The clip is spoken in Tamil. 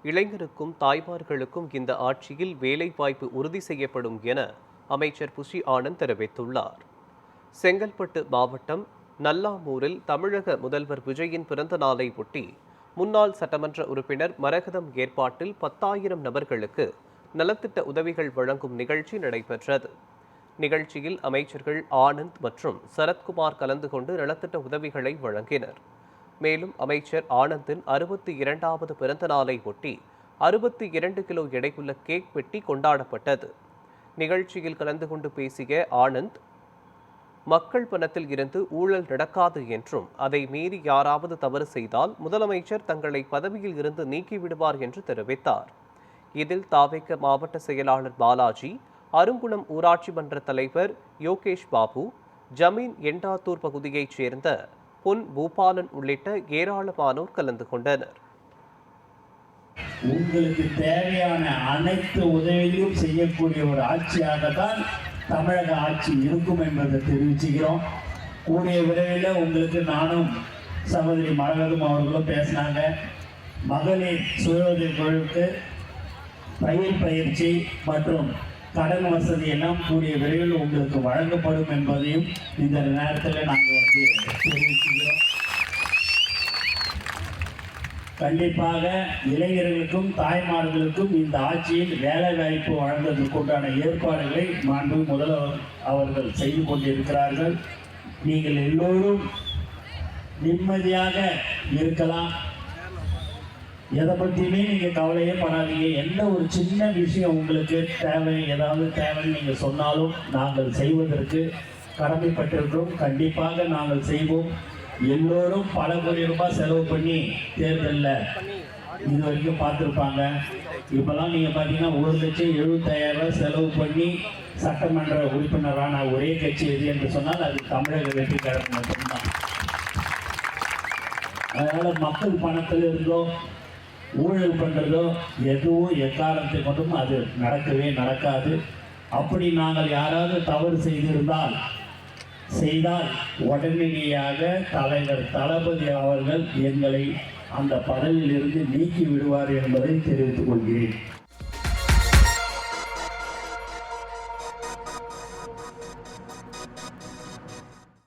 இளைஞருக்கும் தாய்மார்களுக்கும் இந்த ஆட்சியில் வேலைவாய்ப்பு உறுதி செய்யப்படும் என அமைச்சர் புஷி ஆனந்த் தெரிவித்துள்ளார். செங்கல்பட்டு மாவட்டம் நல்லாமூரில் தமிழக முதல்வர் விஜயின் பிறந்த நாளை ஒட்டி முன்னாள் சட்டமன்ற உறுப்பினர் மரகதம் ஏற்பாட்டில் 10,000 நபர்களுக்கு நலத்திட்ட உதவிகள் வழங்கும் நிகழ்ச்சி நடைபெற்றது. நிகழ்ச்சியில் அமைச்சர்கள் ஆனந்த் மற்றும் சரத்குமார் கலந்து கொண்டு நலத்திட்ட உதவிகளை வழங்கினர். மேலும் அமைச்சர் ஆனந்தின் 62வது பிறந்த நாளை ஒட்டி 62 கிலோ எடையுள்ள கேக் வெட்டி கொண்டாடப்பட்டது. நிகழ்ச்சியில் கலந்து கொண்டு பேசிய ஆனந்த், மக்கள் பணத்தில் இருந்து ஊழல் நடக்காது என்றும் அதை மீறி யாராவது தவறு செய்தால் முதலமைச்சர் தங்களை பதவியில் இருந்து நீக்கிவிடுவார் என்று தெரிவித்தார். இதில் தாவேக மாவட்ட செயலாளர் பாலாஜி, அருங்குளம் ஊராட்சி மன்ற தலைவர் யோகேஷ் பாபு, ஜமீன் எண்டாத்தூர் பகுதியைச் சேர்ந்த பொன் பூபாலன் உள்ளிட்ட ஏராளமானோர் கலந்து கொண்டனர். உங்களுக்கு தேவையான அனைத்து உதவியும் செய்யக்கூடிய ஒரு ஆட்சியாக தான் தமிழக ஆட்சி இருக்கும் என்பதை தெரிவிச்சுக்கிறோம். கூடிய விரைவில் உங்களுக்கு நானும் சகோதரி மரகதம் அவர்களும் பேசினாங்க. மகளிர் சுய உதவிக் குழுவுக்கு பயிற்சி மற்றும் கடன் வசதி எல்லாம் கூடிய விரைவில் உங்களுக்கு வழங்கப்படும் என்பதையும் இந்த நேரத்தில் நாங்கள் தெரிவிக்கிறோம். கண்டிப்பாக இளைஞர்களுக்கும் தாய்மார்களுக்கும் இந்த ஆட்சியில் வேலை வாய்ப்பு வழங்குவதற்குண்டான ஏற்பாடுகளை மாண்பு முதல்வர் அவர்கள் செய்து கொண்டிருக்கிறார்கள். நீங்கள் எல்லோரும் நிம்மதியாக இருக்கலாம். எதை பற்றியுமே நீங்கள் கவலையே படாதீங்க. எந்த ஒரு சின்ன விஷயம் உங்களுக்கு ஏதாவது தேவைன்னு நீங்கள் சொன்னாலும் நாங்கள் செய்வதற்கு கடமைப்பட்டிருக்கிறோம். கண்டிப்பாக நாங்கள் செய்வோம். எல்லோரும் பல கோடி ரூபாய் செலவு பண்ணி தேர்தலில் இது வரைக்கும் பார்த்துருப்பாங்க. இப்போல்லாம் நீங்கள் பார்த்தீங்கன்னா 1,70,000 செலவு பண்ணி சட்டமன்ற உறுப்பினரான ஒரே கட்சி எது என்று சொன்னால் அது தமிழக வெற்றி கழகம் மட்டும்தான். அதனால் மக்கள் பணத்தில் இருந்தோ ஊழல் பண்ணுறதோ எதுவும் எக்காரணத்தை கொண்டும் அது நடக்கவே நடக்காது. அப்படி நாங்கள் யாராவது தவறு செய்தால் உடனடியாக தலைவர் தளபதி அவர்கள் எங்களை அந்த பதவியிலிருந்து நீக்கி விடுவார் என்பதை தெரிவித்துக் கொள்கிறேன்.